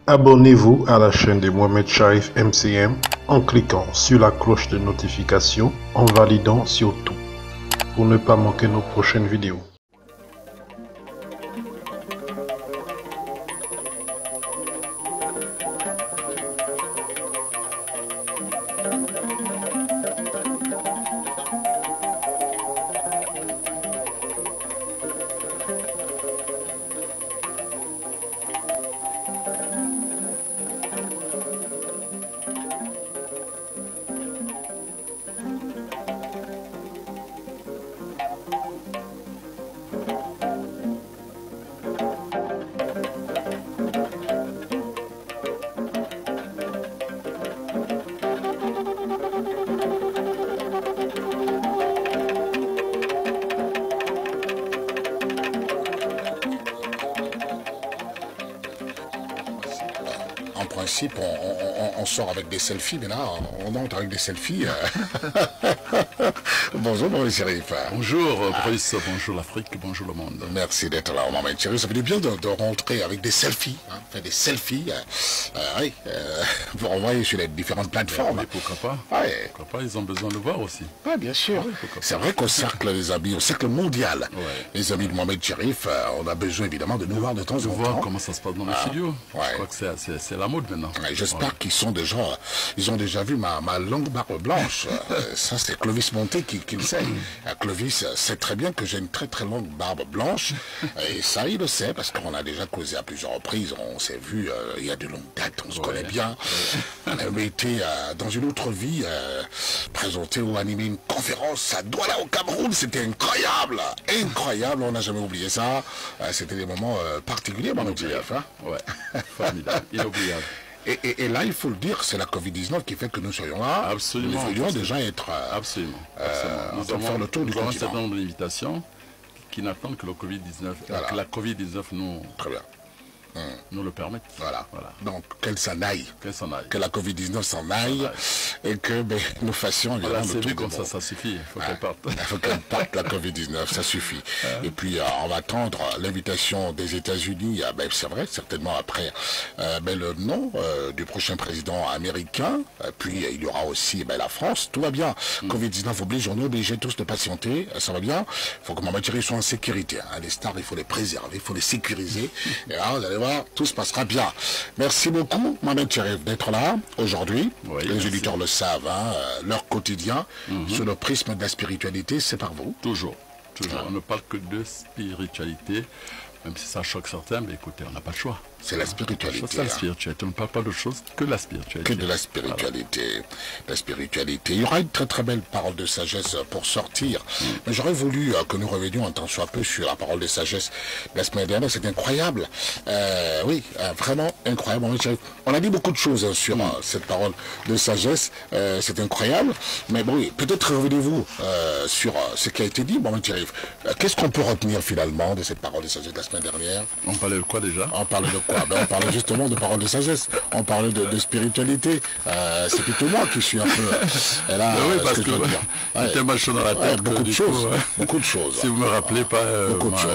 Abonnez-vous à la chaîne de Mohamed Sharif MCM en cliquant sur la cloche de notification en validant sur tout pour ne pas manquer nos prochaines vidéos. En principe, on sort avec des selfies, mais là, on entre avec des selfies. Bonjour, Mohamed Sharif. Bonjour, Brice, bonjour l'Afrique, bonjour le monde. Merci d'être là, Mohamed Sharif. Ça fait du bien de rentrer avec des selfies, faire des selfies, pour envoyer sur les différentes plateformes. Oui, pourquoi pas? Ouais. Pourquoi pas, ils ont besoin de voir aussi. Oui, bien sûr. Oui, c'est vrai qu'au cercle, les amis, au cercle mondial, les amis de Mohamed Sharif, on a besoin évidemment de nous voir de temps en temps. De voir comment ça se passe dans les studios. Ouais. Je crois que c'est la mode maintenant. Ouais, j'espère qu'ils sont déjà, ils ont déjà vu ma longue barbe blanche. Ça, c'est Clovis Monté qui le sait. Clovis sait très bien que j'ai une très très longue barbe blanche. Et ça, il le sait parce qu'on a déjà causé à plusieurs reprises. On s'est vu il y a de longues dates, on se connaît bien. On avait été dans une autre vie présenté ou animé une conférence à Douala au Cameroun. C'était incroyable, incroyable. On n'a jamais oublié ça. C'était des moments particuliers, mon objectif. Ouais, formidable, inoubliable. Et là, il faut le dire, c'est la Covid-19 qui fait que nous soyons là. Absolument. Nous voulions déjà être... Absolument. Nous avons faire le tour du continent. Nous avons un certain nombre d'invitations qui n'attendent que le Covid-19, que la Covid-19 nous... Très bien. Nous le permettent. Voilà. Donc, qu'elle s'en aille. Qu'elle s'en aille. Que la Covid-19 s'en aille. Et que nous fassions voilà, le tour comme ça suffit. Il faut qu'elle parte. Il faut qu'elle parte, la Covid-19, ça suffit. Et puis, on va attendre l'invitation des États-Unis. C'est vrai, certainement après le nom du prochain président américain. Puis, il y aura aussi la France. Tout va bien. Covid-19 oblige, on est obligés tous de patienter. Ça va bien. Il faut que Mohamed Sharif soit en sécurité. Les stars, il faut les préserver, il faut les sécuriser. Et là, vous allez voir, tout se passera bien. Merci beaucoup, Mohamed Sharif, d'être là aujourd'hui. Oui, les auditeurs le savent, leur quotidien, sur le prisme de la spiritualité, c'est par vous. Toujours. On ne parle que de spiritualité, même si ça choque certains, mais écoutez, on n'a pas le choix. C'est la spiritualité. C'est la spiritualité. On ne parle pas de chose que la spiritualité. Que de la spiritualité. Voilà. La spiritualité. Il y aura une très très belle parole de sagesse pour sortir. Mais j'aurais voulu que nous revenions un tant soit peu sur la parole de sagesse de la semaine dernière. C'est incroyable. Oui, vraiment incroyable. On a dit beaucoup de choses sur cette parole de sagesse. C'est incroyable. Mais bon, oui, peut-être revenez-vous sur ce qui a été dit. Bon, qu'est-ce qu'on peut retenir finalement de cette parole de sagesse de la semaine dernière? On parlait de quoi déjà? On parlait de quoi? On parlait justement de paroles de sagesse, on parlait de spiritualité. C'est plutôt moi qui suis un peu... Là, oui, parce que j'étais mal chaud dans la tête. Beaucoup de choses, beaucoup de choses. Si vous me rappelez pas,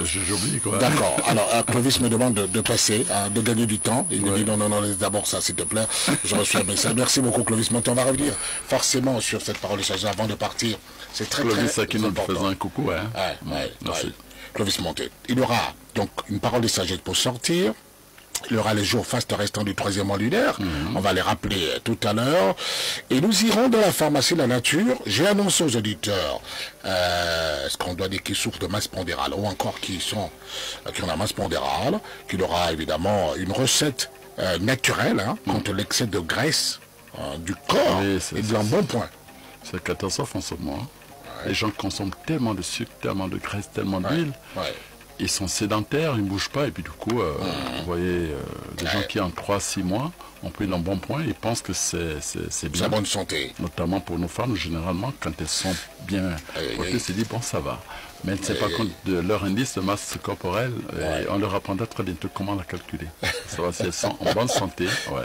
j'oublie quoi. D'accord, alors Clovis me demande de passer, de gagner du temps. Il me dit non, d'abord ça s'il te plaît. Je reçois un message. Merci beaucoup Clovis. Maintenant on va revenir forcément sur cette parole de sagesse avant de partir. C'est très Clovis, très qui nous faisait un coucou. Merci. Clovis Monté. Il y aura donc une parole de sagesse pour sortir. Il y aura les jours fastes restants du 3e mois lunaire. On va les rappeler tout à l'heure. Et nous irons dans la pharmacie de la nature. J'ai annoncé aux auditeurs ce qu'on doit dire qui souffrent de masse pondérale ou encore qui ont la masse pondérale. Qu'il aura évidemment une recette naturelle contre l'excès de graisse du corps et de l'embonpoint. C'est catastrophe en ce moment. Les gens consomment tellement de sucre, tellement de graisse, tellement d'huile. Ils sont sédentaires, ils ne bougent pas. Et puis du coup, vous voyez, des gens qui en 3-6 mois ont pris l'embonpoint, ils pensent que c'est bien. C'est bonne santé. Notamment pour nos femmes, généralement, quand elles sont bien portées, c'est dit, bon, ça va. Mais elle ne sait pas compte de leur indice de masse corporelle. Et on leur apprendra très bientôt comment la calculer. Savoir si elles sont en bonne santé. Ouais.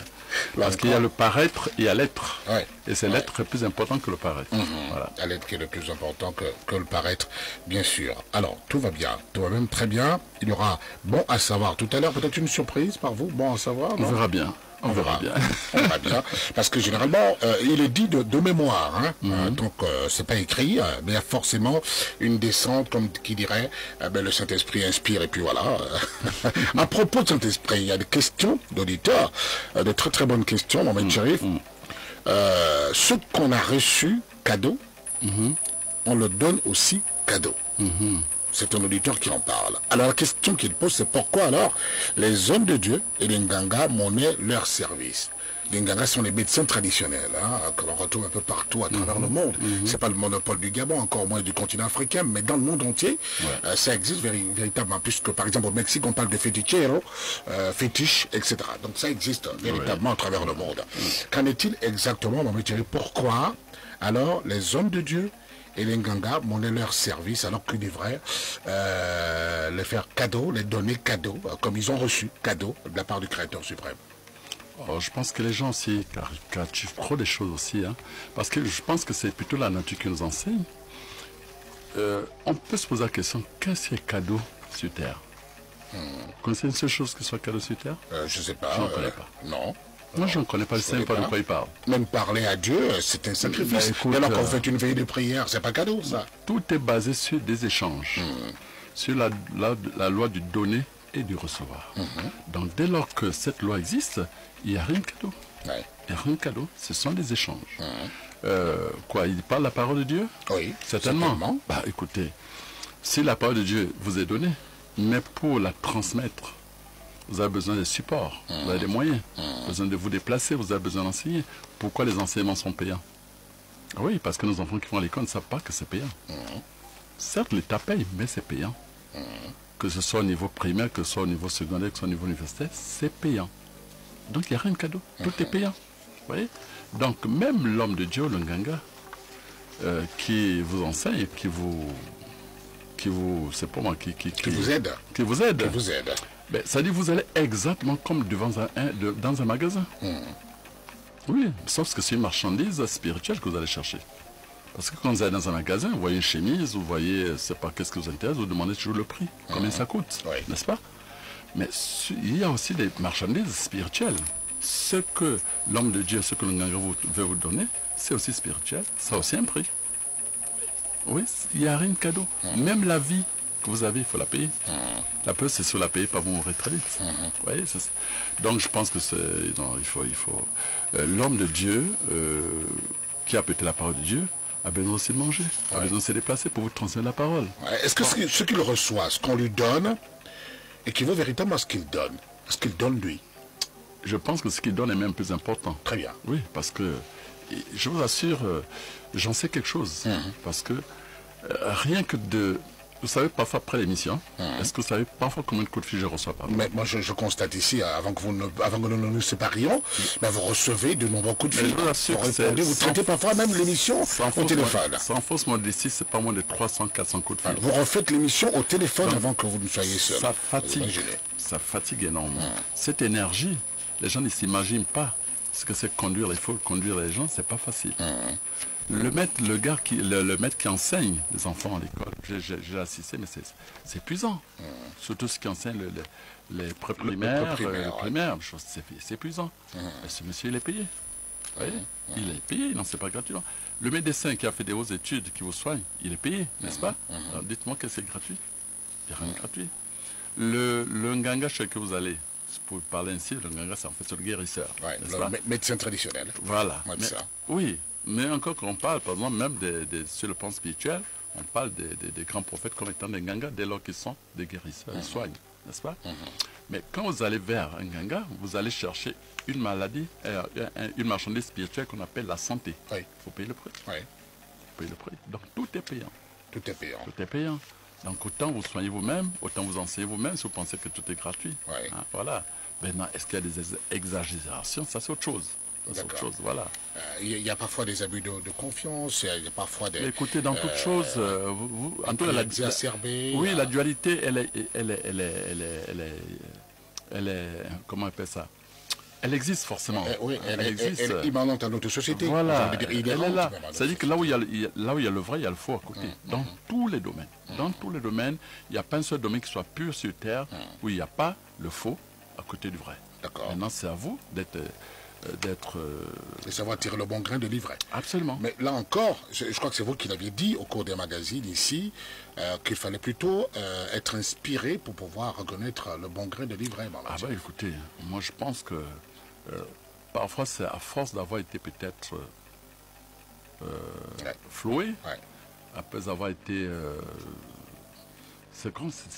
Parce qu'il y a le paraître et il y a l'être. Et c'est l'être qui est plus important que le paraître. Voilà. L'être qui est le plus important que le paraître, bien sûr. Alors, tout va bien. Tout va même très bien. Il y aura bon à savoir tout à l'heure. Peut-être une surprise par vous. Bon à savoir. On verra bien. On verra bien. On verra bien. Parce que généralement, il est dit de mémoire. Donc, c'est pas écrit, mais il y a forcément une descente, comme qui dirait, le Saint-Esprit inspire, et puis voilà. À propos de Saint-Esprit, il y a des questions d'auditeurs, de très très bonnes questions, Mohamed Cherif. Ce qu'on a reçu cadeau, on le donne aussi cadeau. C'est un auditeur qui en parle. Alors la question qu'il pose, c'est pourquoi alors les hommes de Dieu et les Nganga monnaient leur service. Les Nganga sont les médecins traditionnels, que l'on retrouve un peu partout à travers le monde. C'est pas le monopole du Gabon, encore moins du continent africain, mais dans le monde entier, ça existe véritablement. Puisque par exemple au Mexique, on parle de fetichero, fétiche, etc. Donc ça existe véritablement à travers le monde. Qu'en est-il exactement, Mohamed Cherif? Pourquoi alors les hommes de Dieu et les Nganga monnaient leur service alors qu'ils devraient les faire cadeau, les donner cadeau, comme ils ont reçu cadeau de la part du Créateur suprême? Je pense que les gens aussi caricaturent trop des choses aussi, parce que je pense que c'est plutôt la nature qui nous enseigne. On peut se poser la question, qu'est-ce qui est cadeau sur Terre? Vous connaissez une seule chose qui soit cadeau sur Terre? Je ne sais pas. Je n'en connais pas. Non. Moi, je ne connais pas, je ne sais pas de quoi il parle. Même parler à Dieu, c'est un sacrifice. Écoute, alors quand vous faites une veillée de prière, c'est pas cadeau, ça. Tout est basé sur des échanges, sur la loi du donner et du recevoir. Donc, dès lors que cette loi existe, il n'y a rien de cadeau. Il n'y a rien de cadeau, ce sont des échanges. Quoi, il parle la parole de Dieu? Oui, certainement. Bah, écoutez, si la parole de Dieu vous est donnée, mais pour la transmettre, vous avez besoin de supports, vous avez des moyens, besoin de vous déplacer, vous avez besoin d'enseigner. Pourquoi les enseignements sont payants? Oui, parce que nos enfants qui vont à l'école ne savent pas que c'est payant. Certes, l'État paye, mais c'est payant. Que ce soit au niveau primaire, que ce soit au niveau secondaire, que ce soit au niveau universitaire, c'est payant. Donc il n'y a rien de cadeau, tout est payant. Vous voyez? Donc même l'homme de Dieu, le Nganga, qui vous enseigne, qui vous c'est pas moi, qui vous aide. Qui vous aide. Qui vous aide. Ben, ça dit vous allez exactement comme dans un magasin. Oui, sauf que c'est une marchandise spirituelle que vous allez chercher. Parce que quand vous allez dans un magasin, vous voyez une chemise, vous voyez, c'est pas qu'est-ce que vous intéresse, vous demandez toujours le prix, combien ça coûte, n'est-ce pas? Mais il y a aussi des marchandises spirituelles. Ce que l'homme de Dieu, ce que le Nganga veut vous donner, c'est aussi spirituel, ça a aussi un prix. Oui, il n'y a rien de cadeau. Même la vie que vous avez, il faut la payer. La peur, c'est sur la payer, pas vous mourrez très vite. Vous voyez, donc je pense que il faut l'homme de Dieu, qui a peut-être la parole de Dieu, a besoin aussi de manger, a besoin de se déplacer pour vous transmettre la parole. Est-ce que ce qu'il reçoit, ce qu'on lui donne, équivaut véritablement à ce qu'il donne, à ce qu'il donne lui? Je pense que ce qu'il donne est même plus important. Très bien. Oui, parce que, je vous assure, j'en sais quelque chose. Parce que, rien que de... Vous savez, parfois après l'émission, est-ce que vous savez parfois combien de coups de fil je reçois par mois? Mais moi, je constate ici, avant que nous nous séparions, mais vous recevez de nombreux coups de fil. Vous traitez parfois même l'émission au téléphone. Sans fausse modestie, c'est pas moins de 300, 400 coups de fil. Vous refaites l'émission au téléphone avant que vous ne soyez seul. Ça fatigue énormément. Cette énergie, les gens ne s'imaginent pas ce que c'est conduire. Il faut conduire les gens, c'est pas facile. Le maître qui enseigne les enfants à l'école, j'ai assisté, mais c'est épuisant. Surtout ceux qui enseignent les pré-primaires, c'est épuisant. Et ce monsieur, il est payé. Vous voyez? Il est payé, non, c'est pas gratuit. Le médecin qui a fait des hautes études, qui vous soigne, il est payé, n'est-ce pas? Alors dites-moi que c'est gratuit. Il n'y a rien de gratuit. Le Nganga chez que vous allez, pour parler ainsi, le Nganga, c'est en fait le guérisseur. Le médecin traditionnel. Voilà. Oui. Mais encore quand on parle, par exemple, même sur le plan spirituel, on parle des grands prophètes comme étant des Nganga dès lors qu'ils sont des guérisseurs, ils soignent, n'est-ce pas? Mais quand vous allez vers un Nganga, vous allez chercher une maladie, une marchandise spirituelle qu'on appelle la santé. Il faut payer le prix. Donc tout est payant. Tout est payant. Tout est payant. Donc autant vous soignez vous-même, autant vous enseignez vous-même si vous pensez que tout est gratuit. Voilà. Maintenant, est-ce qu'il y a des exagérations? Ça, c'est autre chose. C'est autre chose, voilà. Il y a parfois des abus de confiance, il y a parfois des... Écoutez, dans toute chose, en tout cas, la dualité, elle est, comment on appelle ça? Elle existe forcément. Oui, elle est immanente à notre société. Voilà, elle est là. C'est-à-dire que là où il y a le vrai, il y a le faux à côté. Dans tous les domaines. Dans tous les domaines, il n'y a pas un seul domaine qui soit pur sur terre où il n'y a pas le faux à côté du vrai. D'accord. Maintenant, c'est à vous d'être... Et savoir tirer le bon grain de l'ivraie. Absolument. Mais là encore, je crois que c'est vous qui l'aviez dit au cours des magazines ici, qu'il fallait plutôt être inspiré pour pouvoir reconnaître le bon grain de l'ivraie. Écoutez, moi je pense que parfois c'est à force d'avoir été peut-être floué, après avoir été... c'est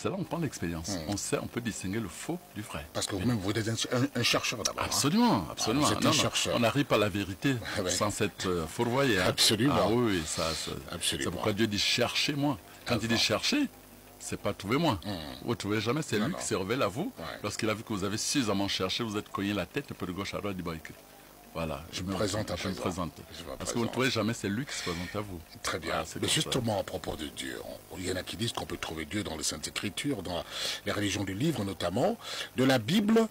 là où on prend l'expérience. On peut distinguer le faux du vrai. Parce que vous-même, vous êtes un chercheur d'abord. Absolument, absolument. Vous êtes un chercheur. On n'arrive pas à la vérité sans s'être fourvoyé. Absolument. Ah oui, c'est pourquoi Dieu dit cherchez-moi. Quand il dit chercher, c'est pas trouvez-moi. Vous ne trouvez jamais, c'est lui qui se révèle à vous. Lorsqu'il a vu que vous avez suffisamment cherché, vous êtes cogné la tête un peu de gauche à droite du barricade. Voilà, je me présente à présent. Parce que vous ne trouvez jamais, c'est lui qui se présente à vous. Très bien. Mais justement, à propos de Dieu, il y en a qui disent qu'on peut trouver Dieu dans les Saintes Écritures, dans les religions du livre notamment, de la Bible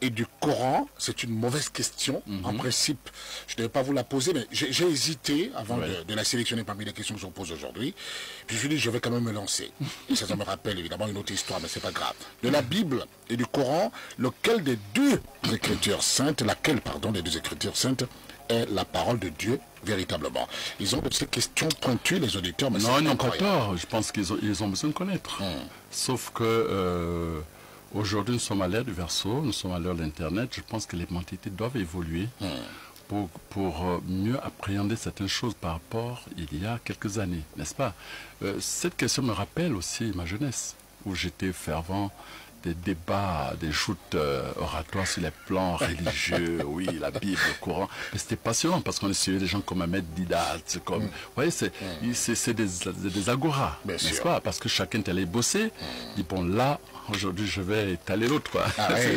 et du Coran. C'est une mauvaise question. En principe, je ne devais pas vous la poser, mais j'ai hésité avant de la sélectionner parmi les questions que je vous pose aujourd'hui. Puis je me suis dit, je vais quand même me lancer. Et ça me rappelle évidemment une autre histoire, mais c'est pas grave. De la Bible et du Coran, laquelle des deux écritures saintes est la parole de Dieu véritablement? Ils ont de ces questions pointues, les auditeurs, mais non, ils n'ont pas tort. Je pense qu'ils ont besoin de connaître. Sauf que aujourd'hui, nous sommes à l'ère du verso, nous sommes à l'ère de l'Internet. Je pense que les mentalités doivent évoluer pour mieux appréhender certaines choses par rapport il y a quelques années, n'est-ce pas? Cette question me rappelle aussi ma jeunesse, où j'étais fervent des débats, des joutes oratoires sur les plans religieux, oui, la Bible, le Coran. Mais c'était passionnant parce qu'on essayait des gens comme Ahmed Didat, comme... Vous voyez, c'est des agoras, n'est-ce pas? Parce que chacun est allé bosser. Il dit, bon, là, aujourd'hui, je vais étaler l'autre, quoi.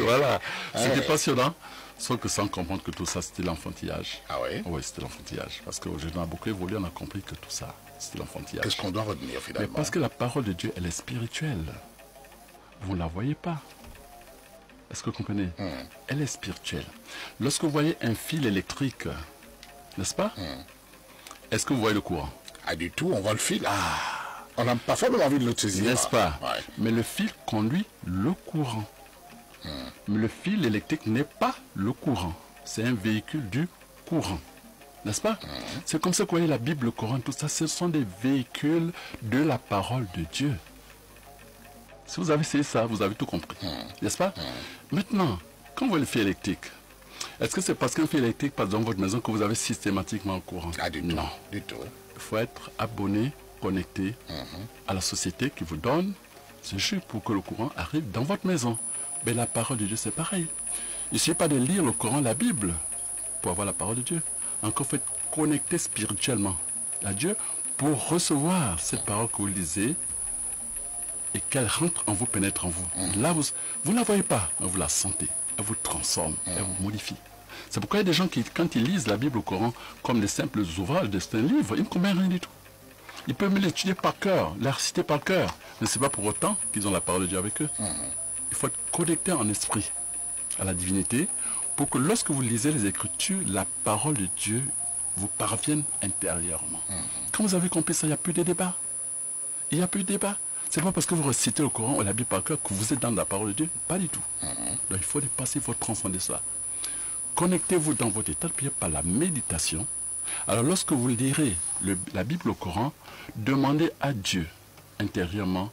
Voilà. C'était passionnant. Sauf que sans comprendre que tout ça, c'était l'enfantillage. Ah oui? Oui, c'était l'enfantillage. Parce qu'aujourd'hui, on a beaucoup évolué, on a compris que tout ça, c'était l'enfantillage. Qu'est-ce qu'on doit retenir, finalement? Mais parce que la parole de Dieu, elle est spirituelle. Vous ne la voyez pas. Est-ce que vous comprenez? Elle est spirituelle. Lorsque vous voyez un fil électrique, n'est-ce pas? Est-ce que vous voyez le courant? Ah, du tout, on voit le fil. On n'a pas forcément envie de le saisir. N'est-ce pas? Mais le fil conduit le courant. Mais le fil électrique n'est pas le courant. C'est un véhicule du courant. N'est-ce pas? C'est comme ça que vous voyez la Bible, le Coran, tout ça. Ce sont des véhicules de la parole de Dieu. Si vous avez essayé ça, vous avez tout compris. N'est-ce pas? Maintenant, quand vous voyez le fil électrique, est-ce que c'est parce qu'un fil électrique passe dans votre maison que vous avez systématiquement le courant? Non. Du tout. Il faut être abonné, connecté à la société qui vous donne ce jus pour que le courant arrive dans votre maison. Mais la parole de Dieu, c'est pareil. Il ne suffit pas de lire le Coran, la Bible, pour avoir la parole de Dieu. Encore, il faut être connecté spirituellement à Dieu pour recevoir cette parole que vous lisez et qu'elle rentre en vous, pénètre en vous. Là, vous ne la voyez pas, mais vous la sentez. Elle vous transforme, elle vous modifie. C'est pourquoi il y a des gens qui, quand ils lisent la Bible, le Coran, comme des simples ouvrages, c'est un livre, ils ne comprennent rien du tout. Ils peuvent l'étudier par cœur, la réciter par cœur. Mais ce n'est pas pour autant qu'ils ont la parole de Dieu avec eux. Il faut être connecté en esprit à la divinité pour que lorsque vous lisez les Écritures, la parole de Dieu vous parvienne intérieurement. Quand vous avez compris ça, il n'y a plus de débat. Il n'y a plus de débat. C'est pas parce que vous récitez le Coran ou la Bible par cœur que vous êtes dans la parole de Dieu. Pas du tout. Donc il faut dépasser, il faut transcender ça. Connectez-vous dans votre état de prière par la méditation. Alors lorsque vous lirez la Bible, le Coran, demandez à Dieu intérieurement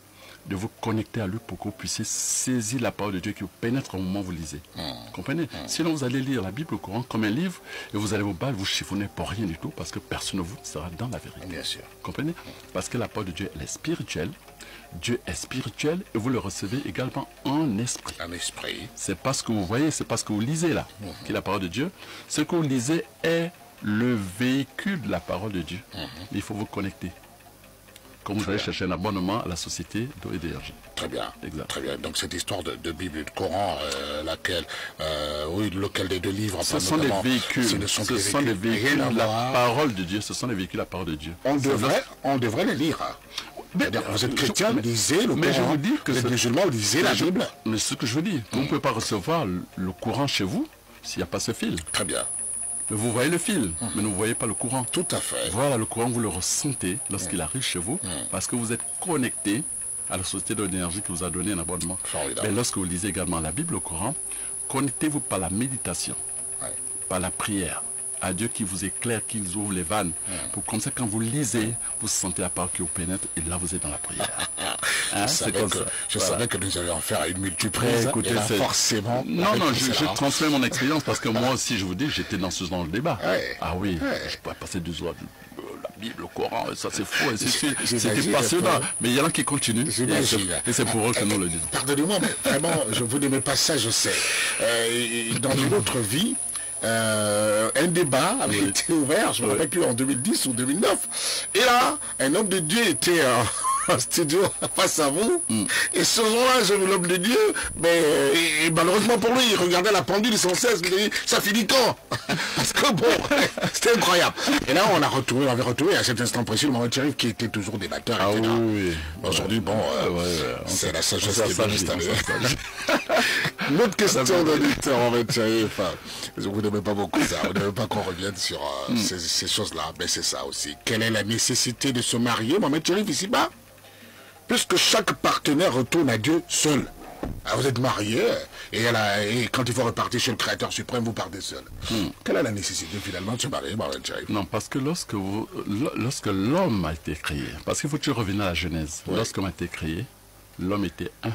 de vous connecter à lui pour que vous puissiez saisir la parole de Dieu qui vous pénètre au moment où vous lisez. Comprenez? Sinon, vous allez lire la Bible, le Coran, comme un livre, et vous allez vous battre, vous chiffonner pour rien du tout, parce que personne de vous sera dans la vérité. Bien sûr. Comprenez? Parce que la parole de Dieu, elle est spirituelle. Dieu est spirituel, et vous le recevez également en esprit. En esprit. C'est pas ce que vous voyez, c'est pas ce que vous lisez là, qui est la parole de Dieu. Ce que vous lisez est le véhicule de la parole de Dieu. Il faut vous connecter. comme vous allez chercher un abonnement à la société d'eau et d'énergie. Très bien. Exact. Très bien. Donc cette histoire de Bible et de Coran, lequel des deux livres, ce sont des véhicules. Ce sont des véhicules, la parole de Dieu. Ce sont des véhicules, la parole de Dieu. On devrait les lire. Vous êtes chrétien, vous lisez le Coran. Mais je vous dis que vous êtes musulman, vous lisez la Bible. Mais ce que je veux dire, vous ne pouvez pas recevoir le courant chez vous s'il n'y a pas ce fil. Très bien. Vous voyez le fil, mais vous ne voyez pas le courant. Tout à fait. Voilà, le courant, vous le ressentez lorsqu'il arrive chez vous, parce que vous êtes connecté à la société de l'énergie qui vous a donné un abonnement. Mais lorsque vous lisez également la Bible, le Coran, connectez-vous par la méditation, par la prière, à Dieu qui vous éclaire, qui vous ouvre les vannes. Pour comme ça, quand vous lisez, vous sentez la parole qui vous pénètre, et là, vous êtes dans la prière. Je savais que nous allions faire une multiprise. Écoutez, forcément. Non, je transmets mon expérience parce que moi aussi, je vous dis, j'étais dans le débat. Ah oui, je pourrais passer 2 heures. La Bible, le Coran, ça c'est faux, c'était passionnant. Mais il y en a qui continuent. Et c'est pour eux que nous le disons. Pardonnez-moi, mais vraiment, je vous dis, mais pas ça, je sais. Dans une autre vie, un débat avait été ouvert, je ne me rappelle plus, en 2010 ou 2009. Et là, un homme de Dieu était en studio face à vous. Et ce jour-là, j'ai vu l'homme de Dieu, mais et malheureusement pour lui, il regardait la pendule sans cesse, il dit, ça finit quand? Parce que bon, c'était incroyable. Et là, on avait retrouvé à cet instant précis le Mohamed Cherif qui était toujours débatteur, etc. Oui. Aujourd'hui, bon, c'est la sagesse qui est bien installée. L'autre question d'auditeur, Mohamed Cherif, vous n'aimez pas beaucoup ça, vous n'aimez pas qu'on revienne sur ces choses-là, mais c'est ça aussi. Quelle est la nécessité de se marier, Mohamed Cherif, ici-bas? Puisque chaque partenaire retourne à Dieu seul. Alors vous êtes marié, et quand il faut repartir chez le Créateur suprême, vous partez seul. Quelle est la nécessité finalement de se marier, Mohamed Cherif? Non, parce que lorsque l'homme a été créé, parce qu'il faut toujours revenir à la Genèse, lorsqu'on a été créé, l'homme était un.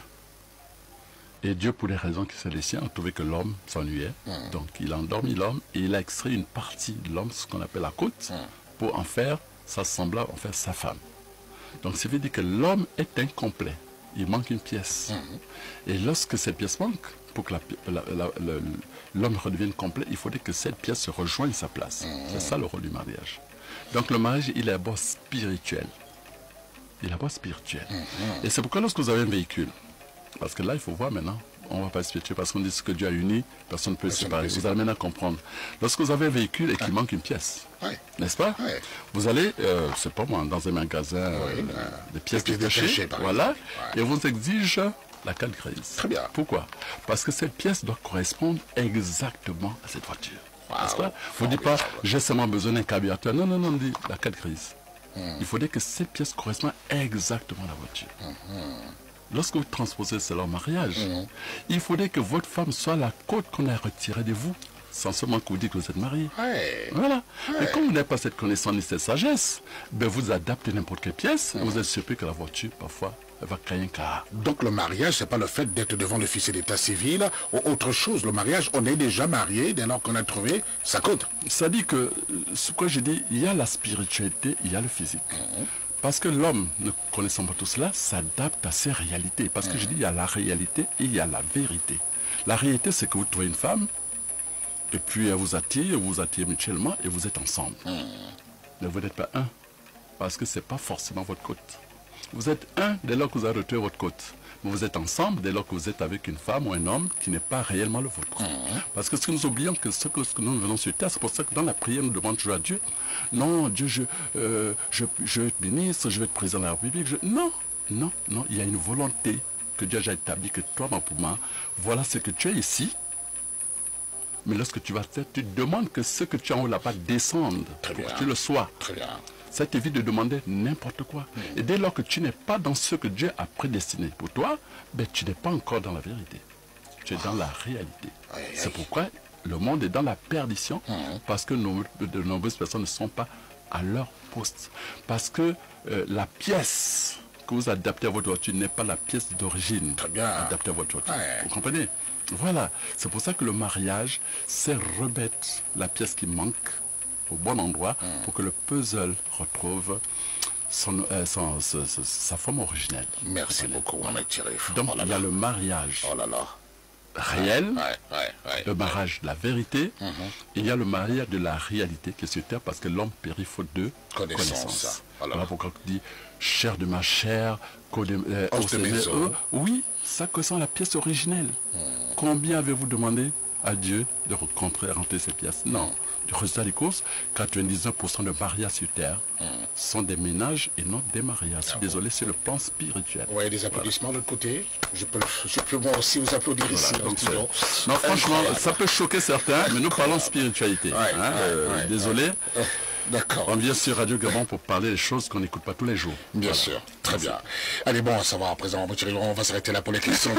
Et Dieu, pour les raisons qui sont les siennes, a trouvé que l'homme s'ennuyait. Donc il a endormi l'homme et il a extrait une partie de l'homme, ce qu'on appelle la côte, pour en faire sa semblable, en faire sa femme. Donc ça veut dire que l'homme est incomplet. Il manque une pièce. Et lorsque cette pièce manque, pour que l'homme redevienne complet, il faudrait que cette pièce se rejoigne sa place. C'est ça le rôle du mariage. Donc le mariage, il est d'abord spirituel. Il est d'abord spirituel. Et c'est pourquoi lorsque vous avez un véhicule, parce que là, il faut voir maintenant, on ne va pas se spirituel, parce qu'on dit ce que Dieu a uni, personne ne peut se séparer. Vous allez maintenant comprendre. Lorsque vous avez un véhicule et qu'il manque une pièce, n'est-ce pas? Vous allez, c'est pas moi, dans un magasin, des pièces détachées, voilà, et on vous exige la carte grise. Très bien. Pourquoi? Parce que cette pièce doit correspondre exactement à cette voiture. N'est-ce pas? Vous ne dites pas, j'ai seulement besoin d'un carburateur. Non, on dit la carte grise. Il faudrait que cette pièce corresponde exactement à la voiture. Lorsque vous transposez cela au mariage, il faudrait que votre femme soit la côte qu'on a retirée de vous, sans seulement que vous dites que vous êtes marié. Voilà. Mais comme vous n'avez pas cette connaissance ni cette sagesse, ben vous adaptez n'importe quelle pièce, et vous êtes surpris que la voiture, parfois, elle va créer un cas. Donc le mariage, c'est pas le fait d'être devant l'officier d'état civil ou autre chose. Le mariage, on est déjà marié dès lors qu'on a trouvé sa côte. Ça dit que, ce que j'ai dit, il y a la spiritualité, il y a le physique. Parce que l'homme, ne connaissant pas tout cela, s'adapte à ses réalités. Parce que je dis, il y a la réalité et il y a la vérité. La réalité, c'est que vous trouvez une femme, et puis elle vous attire mutuellement, et vous êtes ensemble. Mais vous n'êtes pas un, parce que ce n'est pas forcément votre côte. Vous êtes un dès lors que vous avez retrouvé votre côte. Mais vous êtes ensemble dès lors que vous êtes avec une femme ou un homme qui n'est pas réellement le vôtre. Parce que ce que nous oublions, que ce que nous venons sur terre, c'est pour ça que dans la prière, nous demandons toujours à Dieu, non, Dieu, je vais être ministre, je vais être président de la République. Non, il y a une volonté que Dieu a déjà établie, que toi, ma pouma, voilà ce que tu es ici. Mais lorsque tu vas faire, tu demandes que ce que tu as en haut là-bas descende, pour que tu le sois. Très bien. Ça t'évite de demander n'importe quoi. Et dès lors que tu n'es pas dans ce que Dieu a prédestiné pour toi, ben, tu n'es pas encore dans la vérité. Tu es dans la réalité. C'est pourquoi le monde est dans la perdition, parce que de nombreuses personnes ne sont pas à leur poste. Parce que la pièce que vous adaptez à votre voiture n'est pas la pièce d'origine adaptée à votre voiture. Vous comprenez? Voilà. C'est pour ça que le mariage, c'est remettre la pièce qui manque au bon endroit pour que le puzzle retrouve sa forme originelle. Merci beaucoup, Mohamed Cherif. Donc, il y a le mariage. Oh là là. réel, le mariage de la vérité, et il y a le mariage de la réalité qui est sur terre parce que l'homme périt faute de connaissance. Voilà pourquoi on dit chair de ma chair, oui, ça correspond à la pièce originelle. Combien avez-vous demandé à Dieu de rentrer ces pièces? Non. Du résultat des courses, 99% de mariages sur terre sont des ménages et non des mariages. Je suis désolé, c'est le plan spirituel. Oui, des applaudissements de l'autre côté. Je peux moi aussi vous applaudir ici. Non, franchement, ça peut choquer certains, mais nous parlons spiritualité. Désolé. D'accord. On vient sur Radio Gabon pour parler des choses qu'on n'écoute pas tous les jours. Bien sûr, très bien. Allez, bon, à savoir à présent, on va s'arrêter là pour les questions.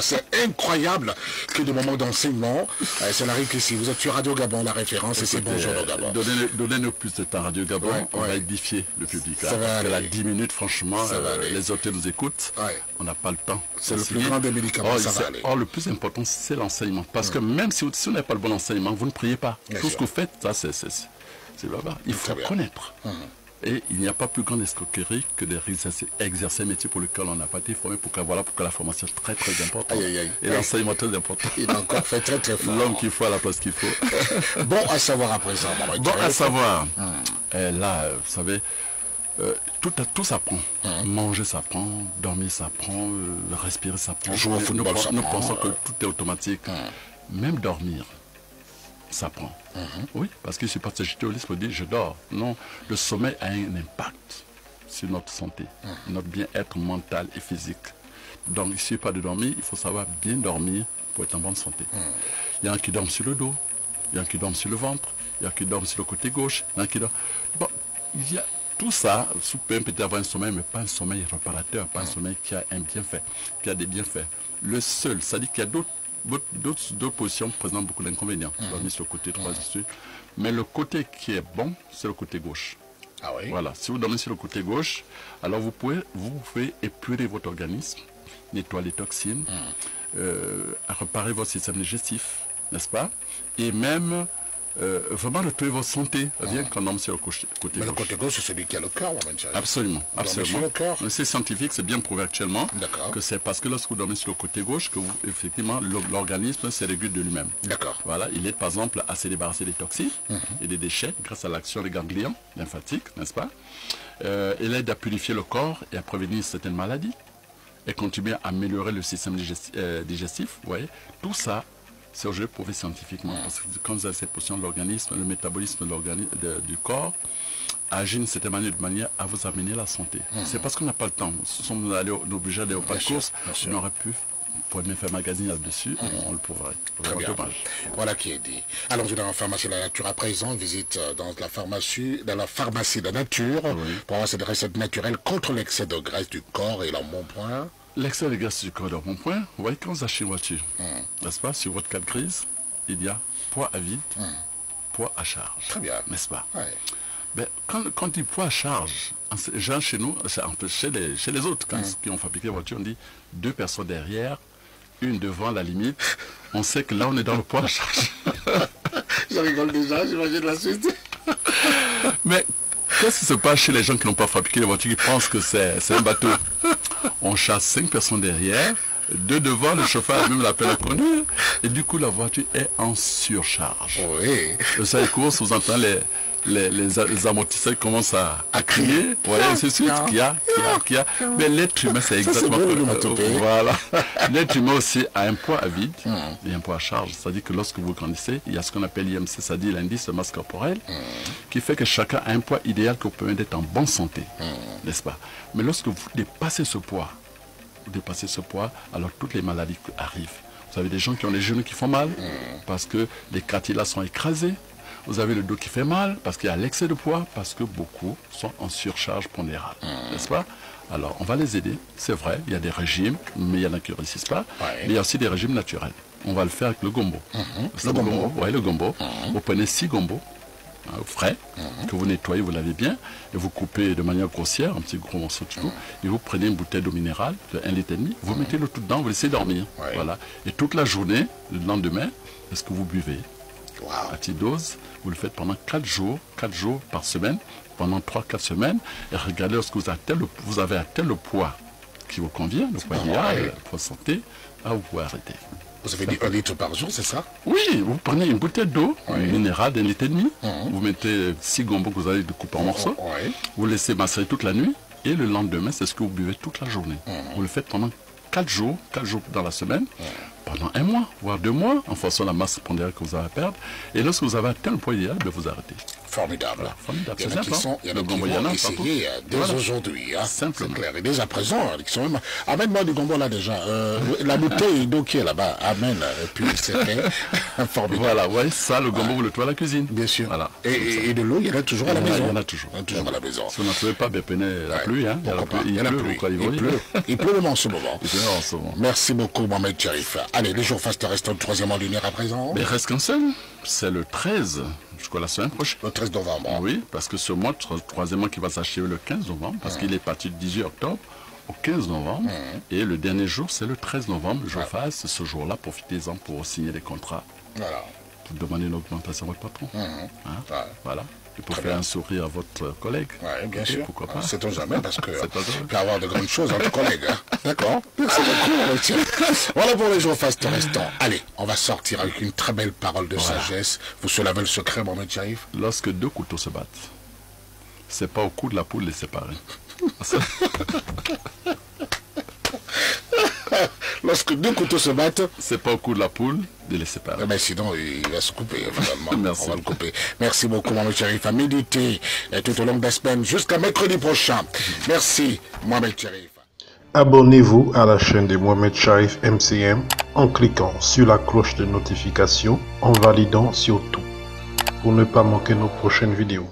C'est incroyable que des moments d'enseignement, ça n'arrive qu'ici. Vous êtes sur Radio Gabon, la référence, et c'est Bonjour Gabon. Donnez-nous plus de temps, Radio Gabon, on va édifier le public. Ça va aller. 10 minutes, franchement, les hôtels nous écoutent, on n'a pas le temps. C'est le plus grand des médicaments, ça va aller. Or, le plus important, c'est l'enseignement. Parce que même si vous n'avez pas le bon enseignement, vous ne priez pas. Tout ce que vous faites, ça, c'est là-bas. Il faut connaître. Et il n'y a pas plus grande escroquerie que d'exercer un métier pour lequel on n'a pas été formé. Pourquoi la formation est très très importante. Et l'enseignement est très important. Il a encore fait très très fort. L'homme qu'il faut à la place qu'il faut. Bon à savoir à présent. Bon à savoir. Là, vous savez, tout s'apprend. Manger s'apprend, dormir s'apprend, respirer s'apprend. Nous pensons que tout est automatique. Même dormir. Ça prend. Oui, parce qu'il ne suffit pas de se jeter au lit pour dire je dors. Non, le sommeil a un impact sur notre santé, notre bien-être mental et physique. Donc il ne suffit pas de dormir, il faut savoir bien dormir pour être en bonne santé. Il y en a qui dorment sur le dos, il y en a qui dorment sur le ventre, il y en a qui dorment sur le côté gauche, il y en a qui dorment... Bon, il y a tout ça, peut peut avoir un sommeil, mais pas un sommeil réparateur, pas un sommeil qui a un bienfait, qui a des bienfaits. Le seul, c'est-à-dire qu'il y a d'autres positions présentent beaucoup d'inconvénients. Dormir sur le côté droit, mais le côté qui est bon, c'est le côté gauche. Ah oui? Voilà. Si vous dormez sur le côté gauche, alors vous pouvez épurer votre organisme, nettoyer les toxines, réparer votre système digestif, n'est-ce pas? Et même vraiment retrouver votre santé, bien qu'on dorme sur le côté gauche. Mais le côté gauche, c'est celui qui a le cœur, absolument. C'est scientifique, c'est bien prouvé actuellement que c'est parce que lorsque vous dormez sur le côté gauche que effectivement l'organisme se régule de lui-même. D'accord. Voilà, il est par exemple à se débarrasser des toxines et des déchets grâce à l'action des ganglions lymphatiques, n'est-ce pas? Il aide à purifier le corps et à prévenir certaines maladies et continue à améliorer le système digestif. Vous voyez, tout ça. C'est aujourd'hui prouvé scientifiquement, parce que quand vous avez cette position de l'organisme, le métabolisme du corps agit d'une certaine manière, de manière à vous amener la santé. C'est parce qu'on n'a pas le temps. Si on sommes obligés d'aller au pas de course, on aurait pu, pour même faire magazine là-dessus, on le pourrait. Très bien. Voilà qui est dit. Allons-y dans la pharmacie de la nature à présent. Visite dans la pharmacie de la nature pour avoir cette recette naturelle contre l'excès de graisse du corps et l'embonpoint. L'excès de graisse du corps est mon point. Vous voyez, quand vous achetez une voiture, n'est-ce pas, sur votre carte grise, il y a poids à vide, poids à charge. Très bien. N'est-ce pas? Ben, quand on dit poids à charge, genre chez nous, chez les autres, qui ont fabriqué la voiture, on dit 2 personnes derrière, une devant la limite. On sait que là, on est dans le poids à charge. Je rigole déjà, j'imagine la suite. Mais qu'est-ce qui se passe chez les gens qui n'ont pas fabriqué la voiture, qui pensent que c'est un bateau? On chasse 5 personnes derrière, 2 devant, le chauffeur a même la peine à conduire, et du coup la voiture est en surcharge. Oui. Ça, les courses, vous entendez les amortisseurs qui commencent à crier, voyez, c'est sûr qu'il y a. Mais l'être humain, c'est exactement voilà. L'être humain aussi a un poids à vide et un poids à charge. C'est-à-dire que lorsque vous grandissez, il y a ce qu'on appelle l'IMC, c'est-à-dire l'indice de masse corporelle, qui fait que chacun a un poids idéal qui vous permet d'être en bonne santé, n'est-ce pas? Mais lorsque vous dépassez ce poids, alors toutes les maladies arrivent. Vous avez des gens qui ont les genoux qui font mal, parce que les cartilages sont écrasés. Vous avez le dos qui fait mal, parce qu'il y a l'excès de poids, parce que beaucoup sont en surcharge pondérale, n'est-ce pas? Alors, on va les aider, c'est vrai, il y a des régimes, mais il y en a qui ne réussissent pas. Mais il y a aussi des régimes naturels. On va le faire avec le gombo. Le gombo. Oui, le gombo. Vous prenez 6 gombos frais, que vous nettoyez, vous lavez bien, et vous coupez de manière grossière, un petit gros morceau de tout, et vous prenez une bouteille d'eau minérale de 1,5 litre, vous mettez le tout dedans, vous laissez dormir. Voilà. Et toute la journée, le lendemain, est-ce que vous buvez? À petite dose, vous le faites pendant 4 jours par semaine, pendant 3-4 semaines, et regardez lorsque vous avez atteint le poids qui vous convient, le poids idéal, pour santé, vous pouvez arrêter. Vous avez dit 1 litre par jour, c'est ça? Oui, vous prenez une bouteille d'eau, minérale d'1,5 litre, vous mettez 6 gombos que vous allez couper en morceaux, vous laissez macérer toute la nuit, et le lendemain, c'est ce que vous buvez toute la journée. Vous le faites pendant 4 jours dans la semaine, pendant 1 mois, voire 2 mois, en fonction de la masse pondérale que vous allez perdre. Et lorsque vous avez atteint le poids idéal, vous arrêtez. Formidable. Voilà, formidable. Il y en a qui sont, il y en a qui vont essayer dès aujourd'hui. Hein. Simplement. C'est clair. Et dès à présent, ils sont même... Amène-moi du gombo là déjà. La bouteille d'eau qui est là-bas, amène. Et puis c'est fait. Formidable. Voilà, ouais, ça, le gombo, vous le trouvez à la cuisine. Bien sûr. Voilà. Et de l'eau, il y en a toujours à la maison. Il y en a toujours. Il y en a toujours à la maison. Si vous n'en trouvez pas, bien prenez la pluie. Hein. Il y en a pluie. Il pleut même en ce moment. Il pleut en ce moment. Merci beaucoup, Mohamed Cherif. Allez, les jours fastes restent au 3e lunaire à présent. Mais il reste qu'un seul. C'est le 13, jusqu'à la semaine prochaine. Le 13 novembre. Oui, parce que ce mois, troisième mois qui va s'achever le 15 novembre, parce qu'il est parti du 18 octobre au 15 novembre. Et le dernier jour, c'est le 13 novembre, le jour face. Ce jour-là, profitez-en pour signer des contrats. Voilà. Pour demander une augmentation à votre patron. Voilà. Et pour faire un sourire à votre collègue. Oui, bien sûr. Pourquoi pas. C'est on jamais, parce que il peut y avoir de grandes choses entre collègues. Hein. D'accord. Merci beaucoup. Voilà pour les jours fastes restants. Allez, on va sortir avec une très belle parole de sagesse. Vous se lavez le secret, Mohamed Cherif. Lorsque 2 couteaux se battent, c'est pas au cou de la poule de les séparer. Lorsque 2 couteaux se battent, c'est pas au cou de la poule de les séparer. Mais sinon, il va se couper, finalement. Merci. On va le couper. Merci beaucoup, Mohamed Cherif. À méditer tout au long de la semaine jusqu'à mercredi prochain. Merci, Mohamed Cherif. Abonnez-vous à la chaîne de Mohamed Cherif MCM en cliquant sur la cloche de notification, en validant sur tout, pour ne pas manquer nos prochaines vidéos.